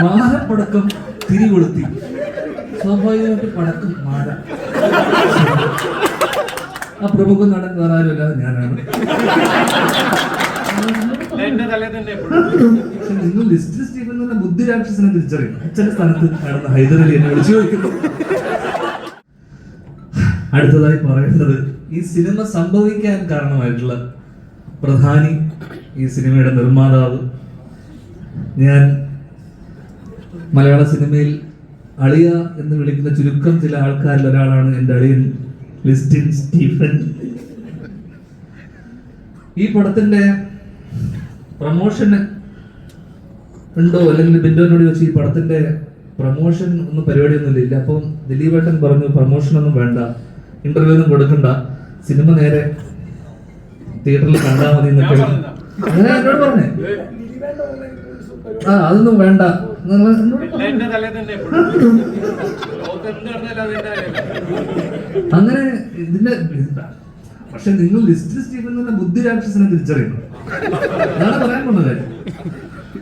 മാലപ്പടക്കം തിരികൊളുത്തി. സ്വാഭാവികമായിട്ട് പടക്കം മാല. ആ പ്രമുഖ നടൻ വേറെ ആരും അല്ലാതെ ഞാനാണ്. നിങ്ങൾ ലിസ്റ്റിൽ സ്റ്റീഫൻ എന്ന ബുദ്ധി രാക്ഷസനെ തിരിച്ചറിയും. ചില സ്ഥലത്ത് നടന്ന ഹൈദരലി എന്നെ വിളിച്ചു ചോദിക്കുന്നു. അടുത്തതായി പറയുന്നത്, ഈ സിനിമ സംഭവിക്കാൻ കാരണമായിട്ടുള്ള പ്രധാനി, ഈ സിനിമയുടെ നിർമ്മാതാവ്, ഞാൻ മലയാള സിനിമയിൽ അളിയ എന്ന് വിളിക്കുന്ന ചുരുക്കം ചില ആൾക്കാരിൽ ഒരാളാണ് എൻ്റെ അളിയൻ ലിസ്റ്റിൻ സ്റ്റീഫൻ. ഈ പടത്തിന്റെ പ്രമോഷന് ഉണ്ടോ, അല്ലെങ്കിൽ ബിന്ദുവിനോട് ചോദിച്ചു ഈ പടത്തിന്റെ പ്രമോഷൻ ഒന്നും പരിപാടിയൊന്നും ഇല്ല. അപ്പം ദിലീപേട്ടൻ പറഞ്ഞു പ്രമോഷൻ ഒന്നും വേണ്ട, ഇന്റർവ്യൂ ഒന്നും കൊടുക്കണ്ട, സിനിമ നേരെ തിയേറ്ററിൽ കണ്ടാൽ മതി എന്നൊക്കെ അങ്ങനെ എന്നോട് പറഞ്ഞേ. ആ അതൊന്നും വേണ്ട. അങ്ങനെ ഇതിന്റെ പക്ഷെ നിങ്ങൾ ലിസ്റ്റിൽ സ്റ്റീഫൻ എന്ന ബുദ്ധി രാക്ഷസനെ തിരിച്ചറിയണം. അതാണ് പറയാൻ പോകുന്ന കാര്യം.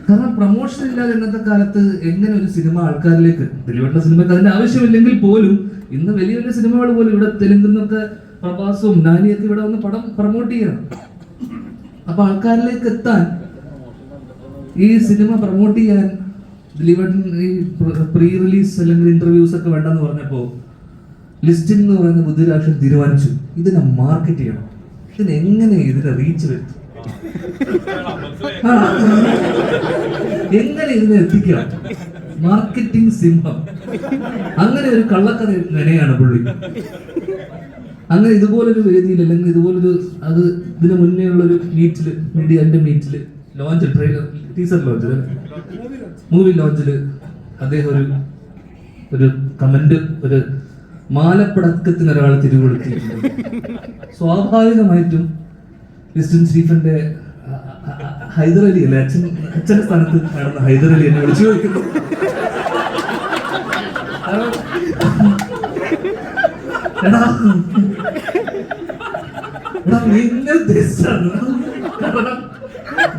കാരണം പ്രമോഷൻ ഇല്ലാതെ ഇന്നത്തെ കാലത്ത് എങ്ങനെ ഒരു സിനിമ ആൾക്കാരിലേക്ക്, ദിലീപേട്ടന്റെ സിനിമയ്ക്ക് അതിന്റെ ആവശ്യമില്ലെങ്കിൽ പോലും ഇന്ന് വലിയ വലിയ സിനിമകൾ പോലും ഇവിടെ തെലുങ്കുന്നൊക്കെ പ്രഭാസും നാനിയൊക്കെ ഇവിടെ വന്ന് പടം പ്രൊമോട്ട് ചെയ്യണം. അപ്പൊ ആൾക്കാരിലേക്ക് എത്താൻ, ഈ സിനിമ പ്രൊമോട്ട് ചെയ്യാൻ ദിലീപേട്ടൻ ഈ പ്രീ റിലീസ് അല്ലെങ്കിൽ ഇന്റർവ്യൂസ് ഒക്കെ വേണ്ടെന്ന് പറഞ്ഞപ്പോ ലിസ്റ്റിൻ എന്ന് പറയുന്ന ബുദ്ധിരാക്ഷൻ തീരുമാനിച്ചു ഇതിനെ മാർക്കറ്റ് ചെയ്യണം. ഇതിനെങ്ങനെ ഇതിനെ റീച്ച് വരുത്തും, എങ്ങനെ ഇതിനെ എത്തിക്കാം, മാർക്കറ്റിംഗ് സിംഹം. അങ്ങനെ ഒരു കള്ളക്കഥ മെനയാണ് പുള്ളി. അങ്ങനെ ഇതുപോലൊരു വേദിയിൽ അല്ലെങ്കിൽ ഇതുപോലൊരു അത് ഇതിനു മുന്നേ ഉള്ളൊരു മീറ്റില്, മീഡിയന്റെ മീറ്റില്, launch trailer teaser launch movie ലോഞ്ചില് അദ്ദേഹം ഒരു കമന്റ്, ഒരു മാലപ്പടക്കത്തിന് ഒരാൾ തിരികൊളുത്തിയിട്ടുണ്ട്. സ്വാഭാവികമായിട്ടും ലിസ്റ്റിൻ സ്റ്റീഫന്റെ ഹൈദരലി അല്ലെ, അച്ഛന്റെ സ്ഥാനത്ത് നടന്ന ഹൈദരലി എന്നെ വിളിച്ചു ചോദിക്കുന്നു.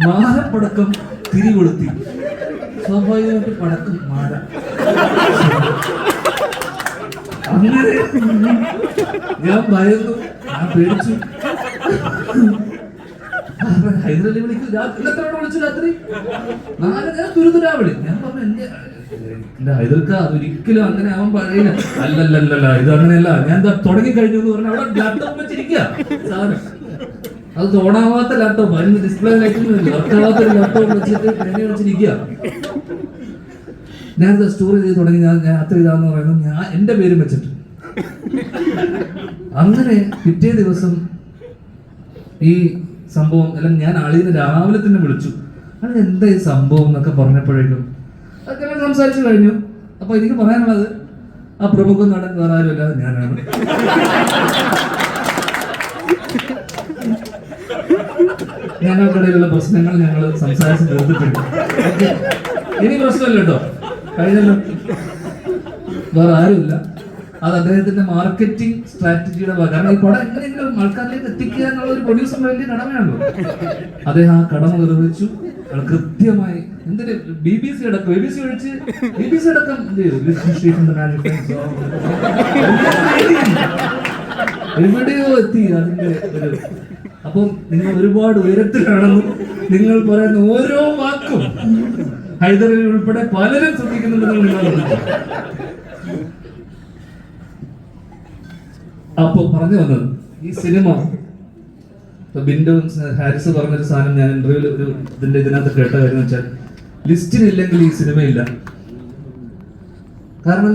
മാലപ്പടക്കം തിരികൊളുത്തി. സ്വാഭാവികമായിട്ട് പടക്കം മാല. അങ്ങനെ ഞാൻ ഭയന്നു, ഞാൻ പേടിച്ചു. ഹൈദരലി വിളിക്കും, എത്രയോടെ വിളിച്ചു രാത്രി 4 ഞാൻ തുരുതുരാ വിളി. ഞാൻ പറഞ്ഞു എന്റെ ഹൈദർക്ക അതൊരിക്കലും അങ്ങനെ ആവാൻ പറയില്ല. അല്ലല്ലല്ല ഇത് അങ്ങനെയല്ല, ഞാൻ തുടങ്ങി കഴിഞ്ഞു എന്ന് പറഞ്ഞാൽ അവിടെ ലാപ്ടോപ്പ് വെച്ചിരിക്കുക സാധനം. അത് തോണാവാത്ത ലാപ്ടോപ്പ്, അതിന് ഡിസ്പ്ലേ ലൈറ്റൊന്നുമില്ല, വർക്കാവാത്ത ഒരു ലാപ്ടോപ്പ് വെച്ചിട്ട് എന്നെ വെച്ചിരിക്കുക. ഞാനിത് സ്റ്റോർ ചെയ്ത് തുടങ്ങി, ഞാൻ യാത്ര ചെയ്താന്ന് പറയുന്നത് ഞാൻ എന്റെ പേരും വെച്ചിട്ട്. അങ്ങനെ പിറ്റേ ദിവസം ഈ സംഭവം അല്ലെങ്കിൽ ഞാൻ ആളിനെ രാവിലെ തന്നെ വിളിച്ചു. അത് എന്താ ഈ സംഭവം എന്നൊക്കെ പറഞ്ഞപ്പോഴേക്കും അതൊക്കെ സംസാരിച്ചു കഴിഞ്ഞു. അപ്പൊ എനിക്ക് പറയാനുള്ളത്, ആ പ്രമുഖ നടൻ വേറെ ആരും അല്ലാതെ ഞാനാണ്. ഞങ്ങൾക്കിടയിലുള്ള പ്രശ്നങ്ങൾ ഞങ്ങൾ സംസാരിച്ച് തീർത്തിട്ടുണ്ട്. ഇനി പ്രശ്നമല്ല കേട്ടോ, കഴിഞ്ഞല്ലോ, വേറെ ആരുമില്ല. അത് അദ്ദേഹത്തിന്റെ മാർക്കറ്റിംഗ് സ്ട്രാറ്റജിയുടെ ഭാഗം. കാരണം ഈ പടം എങ്ങനെയെങ്കിലും ആൾക്കാരിലേക്ക് എത്തിക്കുക എന്നുള്ള ഒരു പ്രൊഡ്യൂസറിന്റെ വലിയ കടമയാണല്ലോ. അദ്ദേഹം ആ കടമ നിർവഹിച്ചു. കൃത്യമായി എന്തിന് BBC അടക്കം എവിടെയോ എത്തി അതിന്റെ ഒരു. അപ്പം നിങ്ങൾ ഒരുപാട് ഉയരത്തിലാണെന്നും നിങ്ങൾ പറയുന്ന ഓരോ വാക്കും ഹൈദരലി ഉൾപ്പെടെ പലരും ശ്രദ്ധിക്കുന്നുണ്ടെന്ന് നിങ്ങൾ പറഞ്ഞു. അപ്പൊ പറഞ്ഞു വന്നത് ഈ സിനിമ, ബിന്ദു ഹാരിസ് പറഞ്ഞൊരു സാധനം ഞാൻ ഇന്റർവ്യൂല് ഒരു ഇതിനകത്ത് കേട്ട കാര്യം വെച്ചാൽ, ലിസ്റ്റിനില്ലെങ്കിൽ ഈ സിനിമയില്ല. കാരണം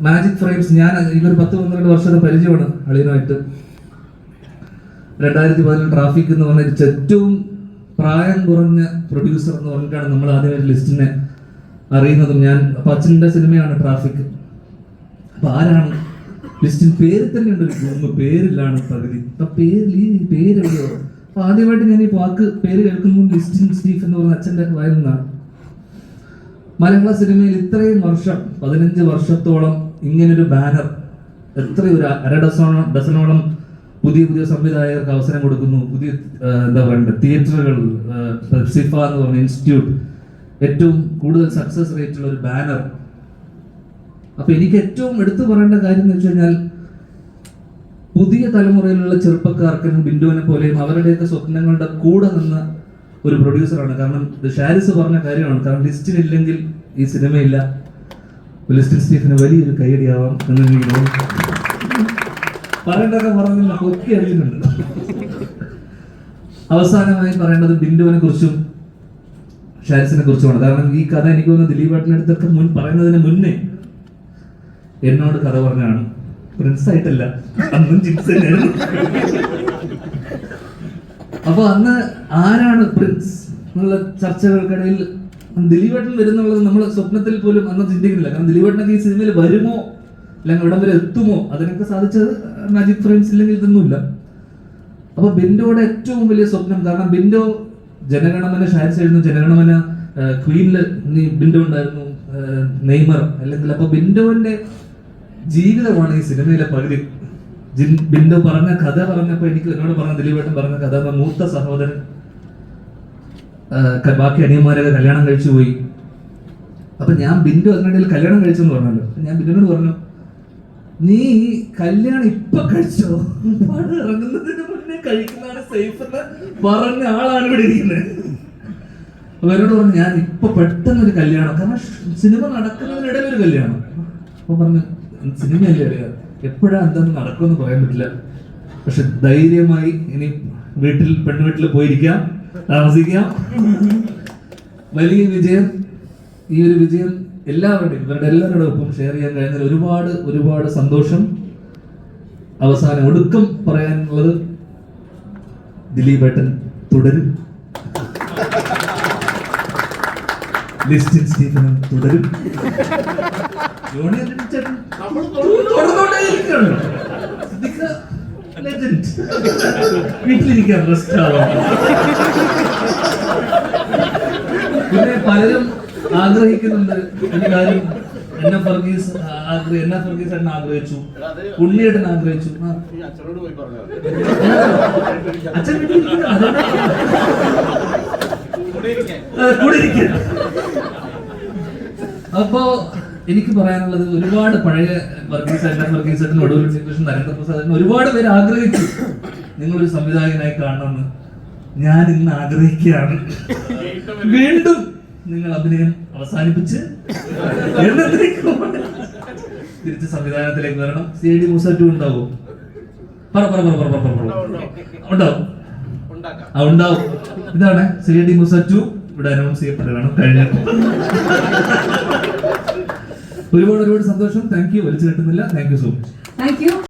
മാജിക് ഫ്രെയിംസ്, ഞാൻ എനിക്കൊരു 10-12 വർഷത്തെ പരിചയമാണ് അളിയനുമായിട്ട്. 2014 ട്രാഫിക് എന്ന് പറഞ്ഞ ഏറ്റവും പ്രായം കുറഞ്ഞ പ്രൊഡ്യൂസർ എന്ന് പറഞ്ഞിട്ടാണ് നമ്മൾ ആദ്യമായിട്ട് ലിസ്റ്റിനെ അറിയുന്നതും. ഞാൻ അപ്പൊ അച്ഛൻ്റെ സിനിമയാണ് ട്രാഫിക്. അപ്പൊ ആരാണ് ലിസ്റ്റിൻ? പേര് തന്നെ ഉണ്ട് ഒരു ഗുണം, പേരിലാണ് പകുതി. അപ്പൊ പേരെവിടെയോ. അപ്പൊ ആദ്യമായിട്ട് ഞാൻ ഈ വാക്ക് പേര് കേൾക്കുമ്പോൾ ലിസ്റ്റിൻ സ്റ്റീഫ് എന്ന് പറഞ്ഞ അച്ഛൻ്റെ വായിൽ നിന്നാണ്. മലയാള സിനിമയിൽ ഇത്രയും വർഷം, 15 വർഷത്തോളം ഇങ്ങനൊരു ബാനർ, എത്രയൊരു ഡസനോളം പുതിയ സംവിധായകർക്ക് അവസരം കൊടുക്കുന്നു. പുതിയ എന്താ പറയണ്ടത്, തിയേറ്ററുകൾ, സിഫ എന്ന് പറഞ്ഞ ഇൻസ്റ്റിറ്റ്യൂട്ട്, ഏറ്റവും കൂടുതൽ സക്സസ് റേറ്റ് ഉള്ള ഒരു ബാനർ. അപ്പൊ എനിക്ക് ഏറ്റവും എടുത്തു പറയേണ്ട കാര്യം എന്ന് വെച്ച് കഴിഞ്ഞാൽ, പുതിയ തലമുറയിലുള്ള ചെറുപ്പക്കാർക്ക് ബിന്ദുവിനെ പോലെയും അവരുടെയൊക്കെ സ്വപ്നങ്ങളുടെ കൂടെ നിന്ന ഒരു പ്രൊഡ്യൂസറാണ്. കാരണം ഇത് ഷാരിസ് പറഞ്ഞ കാര്യമാണ്. കാരണം ലിസ്റ്റിലില്ലെങ്കിൽ ഈ സിനിമയില്ല. ലിസ്റ്റിൽ സ്റ്റീഫന് വലിയൊരു കൈയടിയാവാം എന്ന് എനിക്ക് തോന്നുന്നു. പറയേണ്ടതൊക്കെ പറഞ്ഞില്ല, കൊത്തി അടിച്ചിട്ടുണ്ട്. അവസാനമായി പറയേണ്ടത് ബിന്ദുവിനെ കുറിച്ചും ഷാരിസിനെ കുറിച്ചുമാണ്. കാരണം ഈ കഥ എനിക്ക് തോന്നുന്നു ദിലീപ് ഏട്ടനടുത്തൊക്കെ പറയുന്നതിന് മുന്നേ എന്നോട് കഥ പറഞ്ഞാണ്. പ്രിൻസ് ആയിട്ടല്ല, അന്നും ജിപ്സ് തന്നെയായിരുന്നു. അപ്പൊ അന്ന് ആരാണ് പ്രിൻസ് എന്നുള്ള ചർച്ചകൾക്കിടയിൽ ദിലീപേട്ടൻ വരുന്നുള്ളത് നമ്മൾ സ്വപ്നത്തിൽ പോലും അന്ന് ചിന്തിക്കുന്നില്ല. കാരണം ദിലീപേട്ടനൊക്കെ ഈ സിനിമയിൽ വരുമോ അല്ലെങ്കിൽ ഇവിടം വരെ എത്തുമോ, അതിനൊക്കെ സാധിച്ചത് മാജിക് ഫ്രെയിംസ് ഇല്ലെങ്കിൽ ഇതൊന്നുമില്ല. അപ്പൊ ബിൻഡോയുടെ ഏറ്റവും വലിയ സ്വപ്നം, കാരണം ബിൻഡോ ജനഗണമന ഷാരിസ് എഴുതുന്നു, ജനഗണമന ക്വീനില് ബിൻഡോ ഉണ്ടായിരുന്നു, നെയ്മർ അല്ലെങ്കിൽ. അപ്പൊ ബിൻഡോന്റെ ജീവിതമാണ് ഈ സിനിമയിലെ പകുതി. ബിൻഡോ പറഞ്ഞ കഥ പറഞ്ഞപ്പോ എനിക്ക് എന്നോട് പറഞ്ഞ ദിലീപേട്ടൻ പറഞ്ഞ കഥ, മൂത്ത സഹോദരൻ ബാക്കി അനിയന്മാരൊക്കെ കല്യാണം കഴിച്ചു പോയി. അപ്പൊ ഞാൻ ബിൻഡു അതിനിടയിൽ കല്യാണം കഴിച്ചെന്ന് പറഞ്ഞല്ലോ. ഞാൻ ബിൻഡുവിനോട് പറഞ്ഞു, നീ കല്യാണം ഇപ്പൊ കഴിച്ചോ, പടം ഇറങ്ങുന്നതിന് മുന്നേ കഴിക്കുന്നതാണ് സേഫ് എന്ന് പറഞ്ഞ ആളാണ് ഇവിടെ ഇരിക്കുന്നത്. അപ്പൊ എന്നോട് പറഞ്ഞു, ഞാൻ ഇപ്പൊ പെട്ടെന്നൊരു കല്യാണം, കാരണം സിനിമ നടക്കുന്നതിനിടയിൽ ഒരു കല്യാണം. അപ്പൊ പറഞ്ഞു, സിനിമയല്ലേ അറിയാം, എപ്പോഴാ എന്താന്ന് നടക്കുമെന്ന് പറയാൻ പറ്റില്ല, പക്ഷെ ധൈര്യമായി ഇനി പെണ്ണുവീട്ടിൽ പോയിരിക്കാം, താമസിക്കാം. വലിയ വിജയം. ഈ ഒരു വിജയം എല്ലാവരുടെയും ഇവരുടെ എല്ലാവരുടെ ഒപ്പം ഷെയർ ചെയ്യാൻ കഴിയുന്നതിൽ ഒരുപാട് ഒരുപാട് സന്തോഷം. അവസാനം ഒടുക്കം പറയാനുള്ളത്, ദിലീപേട്ടൻ തുടരും, ലിസ്റ്റിൽ സ്റ്റീഫനും തുടരും, വീട്ടിലിരിക്കാൻ റെസ്റ്റ് ആവാം. പിന്നെ പലരും ആഗ്രഹിക്കുന്നുണ്ട് ഒരു കാര്യം, എന്നെ ഫർഗീസ് എന്നെ ആഗ്രഹിച്ചു, ഉണ്ണിയേട്ടൻ ആഗ്രഹിച്ചു. അച്ഛൻ കൂടെ. അപ്പോ എനിക്ക് പറയാനുള്ളത്, ഒരുപാട് പഴയ വർഗീസേട്ടൻ, ഒടുവിൽ ശ്രീകൃഷ്ണൻ, നരേന്ദ്രപ്രസാദ്, ഒരുപാട് പേര് ആഗ്രഹിച്ചു നിങ്ങളൊരു സംവിധായകനായി കാണണമെന്ന്. ഞാൻ ഇന്ന് ആഗ്രഹിക്കുകയാണ്, വീണ്ടും നിങ്ങൾ അഭിനയം അവസാനിപ്പിച്ച് തിരിച്ച് സംവിധാനത്തിലേക്ക് വരണം. CID മൂസ 2 ഉണ്ടാവും. ഉണ്ടാവും. ഇതാണ് CID മൂസ 2 ഇവിടെ അനൗൺസ് ചെയ്യപ്പെടുകയാണ്. കഴിഞ്ഞ ഒരുപാട് സന്തോഷം. Thank you. വലിച്ചു കെട്ടുന്നില്ല. Thank you so much.